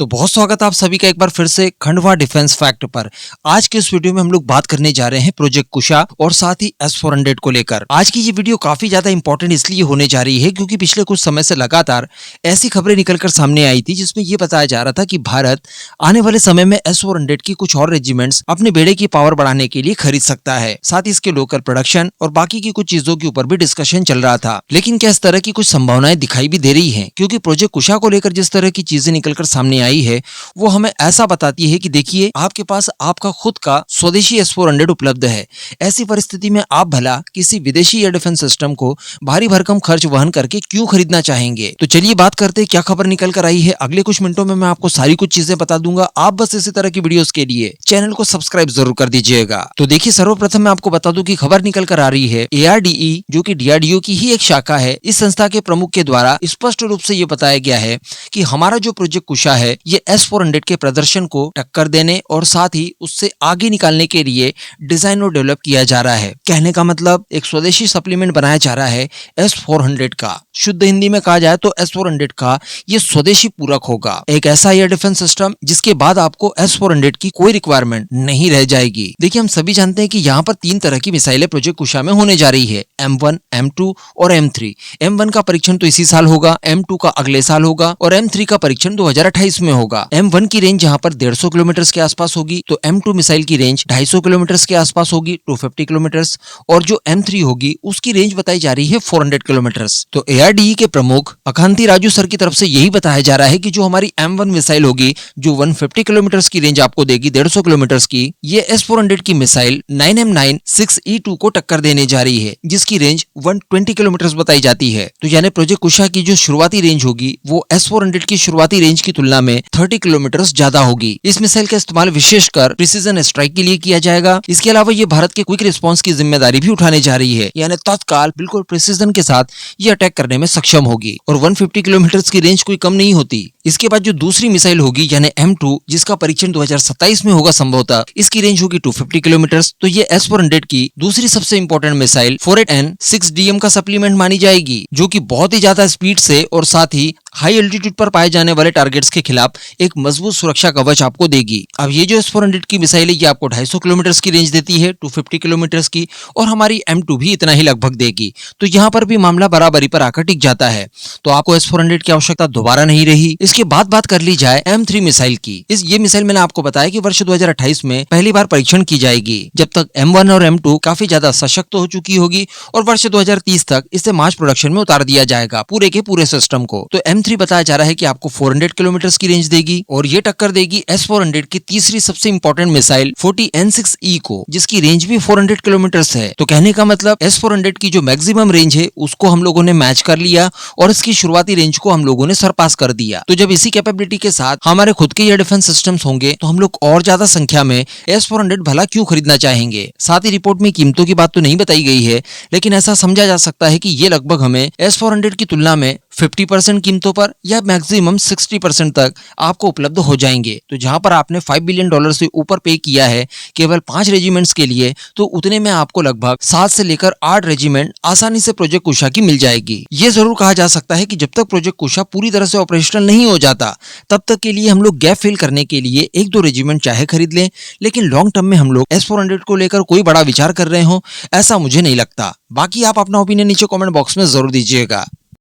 तो बहुत स्वागत है आप सभी का एक बार फिर से खंडवा डिफेंस फैक्ट पर। आज के इस वीडियो में हम लोग बात करने जा रहे हैं प्रोजेक्ट कुशा और साथ ही S-400 को लेकर। आज की ये वीडियो काफी ज्यादा इंपॉर्टेंट इसलिए होने जा रही है क्योंकि पिछले कुछ समय से लगातार ऐसी खबरें निकलकर सामने आई थी जिसमें ये बताया जा रहा था कि भारत आने वाले समय में S-400 की कुछ और रेजिमेंट्स अपने बेड़े की पावर बढ़ाने के लिए खरीद सकता है। साथ ही इसके लोकल प्रोडक्शन और बाकी की कुछ चीजों के ऊपर भी डिस्कशन चल रहा था। लेकिन क्या इस तरह की कुछ संभावनाएं दिखाई भी दे रही है? क्योंकि प्रोजेक्ट कुशा को लेकर जिस तरह की चीजें निकलकर सामने आई है वो हमें ऐसा बताती है कि देखिए आपके पास आपका खुद का स्वदेशी S-400 उपलब्ध है। ऐसी परिस्थिति में आप भला किसी विदेशी एयर डिफेंस सिस्टम को भारी भरकम खर्च वहन करके क्यों खरीदना चाहेंगे? तो चलिए बात करते हैं क्या खबर निकल कर आई है। अगले कुछ मिनटों में मैं आपको सारी कुछ चीजें बता दूंगा। आप बस इसी तरह की वीडियोस के लिए चैनल को सब्सक्राइब जरूर कर दीजिएगा। तो देखिए सर्वप्रथम मैं आपको बता दूं कि खबर निकल कर आ रही है ARDE जो कि DRDO की ही एक शाखा है। इस संस्था के प्रमुख के द्वारा स्पष्ट रूप से ये बताया गया है कि हमारा जो प्रोजेक्ट कुशा है ये S-400 के प्रदर्शन को टक्कर देने और साथ ही उससे आगे निकालने के लिए डिजाइन और डेवलप किया जा रहा है। कहने का मतलब एक स्वदेशी सप्लीमेंट बनाया जा रहा है S-400 का। शुद्ध हिंदी में कहा जाए तो S-400 का ये स्वदेशी पूरक होगा, एक ऐसा एयर डिफेंस सिस्टम जिसके बाद आपको S-400 की कोई रिक्वायरमेंट नहीं रह जाएगी। देखिए हम सभी जानते हैं कि यहाँ पर 3 तरह की मिसाइलें प्रोजेक्ट कुशा में होने जा रही है, M1, M2 और M3। M1 का परीक्षण तो इसी साल होगा, M2 का अगले साल होगा और M3 का परीक्षण 2028 में होगा। M1 की रेंज यहाँ पर 150 किलोमीटर के आसपास होगी तो M2 मिसाइल की रेंज 250 किलोमीटर के आसपास होगी, 250 किलोमीटर, और जो M3 होगी उसकी रेंज बताई जा रही है 400 किलोमीटर। तो ARDE के प्रमुख अखांती राजू सर की तरफ से यही बताया जा रहा है कि जो हमारी M1 मिसाइल होगी जो 150 किलोमीटर की रेंज आपको देगी, 150 किलोमीटर की, ये S-400 की मिसाइल 9M9 6E2 को टक्कर देने जा रही है जिसकी रेंज 120 किलोमीटर बताई जाती है। तो यानी प्रोजेक्ट कुशा की जो शुरुआती रेंज होगी वो S-400 की शुरुआती रेंज की तुलना में 30 किलोमीटर ज्यादा होगी। इस मिसाइल का इस्तेमाल विशेषकर प्रिसीजन स्ट्राइक के लिए किया जाएगा। इसके अलावा ये भारत के क्विक रिस्पांस की जिम्मेदारी भी उठाने जा रही है, यानी तत्काल बिल्कुल प्रिसीजन के साथ ये अटैक करने में सक्षम होगी। और 150 किलोमीटर की रेंज कोई कम नहीं होती। इसके बाद जो दूसरी मिसाइल होगी यानी M2 जिसका परीक्षण 2027 में होगा संभवतः, इसकी रेंज होगी 250 किलोमीटर। तो ये S-400 की दूसरी सबसे इंपॉर्टेंट मिसाइल 408N 6DM का सप्लीमेंट मानी जाएगी जो कि बहुत ही ज्यादा स्पीड से और साथ ही हाई एल्टीट्यूड पर पाए जाने वाले टारगेट्स के खिलाफ एक मजबूत सुरक्षा कवच आपको देगी। अब ये जो S-400 की मिसाइल है ये आपको 250 किलोमीटर की रेंज देती है, 250 किलोमीटर की, और हमारी M2 भी इतना ही लगभग देगी। तो यहाँ पर भी मामला बराबरी पर आकर टिक जाता है। तो आपको S-400 की आवश्यकता दोबारा नहीं रही। इसके बाद बात कर ली जाए M3 मिसाइल की। ये मिसाइल मैंने आपको बताया कि वर्ष 2028 में पहली बार परीक्षण की जाएगी, जब तक M1 और M2 काफी ज्यादा सशक्त हो चुकी होगी, और वर्ष 2030 तक इसे मास प्रोडक्शन में उतार दिया जाएगा पूरे के पूरे सिस्टम को। तो M3 बताया जा रहा है कि आपको 400 किलोमीटर की रेंज देगी और ये टक्कर देगी S-400 की तीसरी सबसे इंपॉर्टेंट मिसाइल 40N6E को, जिसकी रेंज भी 400 किलोमीटर है। तो कहने का मतलब S-400 की जो मैक्सिमम रेंज है उसको हम लोगों ने मैच कर लिया और इसकी शुरुआती रेंज को हम लोगों ने सरपास कर दिया। तो जब इसी कैपेबिलिटी के साथ हमारे खुद के एयर डिफेंस सिस्टम्स होंगे तो हम लोग और ज्यादा संख्या में S-400 भला क्यों खरीदना चाहेंगे। साथ ही रिपोर्ट में कीमतों की बात तो नहीं बताई गई है, लेकिन ऐसा समझा जा सकता है कि ये लगभग हमें S-400 की तुलना में 50% कीमतों पर या मैक्सिमम 60% तक आपको उपलब्ध हो जाएंगे। तो जहां पर आपने $5 बिलियन से ऊपर पे किया है केवल 5 रेजिमेंट्स के लिए, तो उतने में आपको लगभग 7 से लेकर 8 रेजिमेंट आसानी से प्रोजेक्ट कुशा की मिल जाएगी। ये जरूर कहा जा सकता है कि जब तक प्रोजेक्ट कुशा पूरी तरह से ऑपरेशनल नहीं हो जाता तब तक के लिए हम लोग गैप फिल करने के लिए 1-2 रेजिमेंट चाहे खरीद लें, लेकिन लॉन्ग टर्म में हम लोग S-400 को लेकर कोई बड़ा विचार कर रहे हो ऐसा मुझे नहीं लगता। बाकी आप अपना ओपिनियन नीचे कमेंट बॉक्स में जरूर दीजिएगा।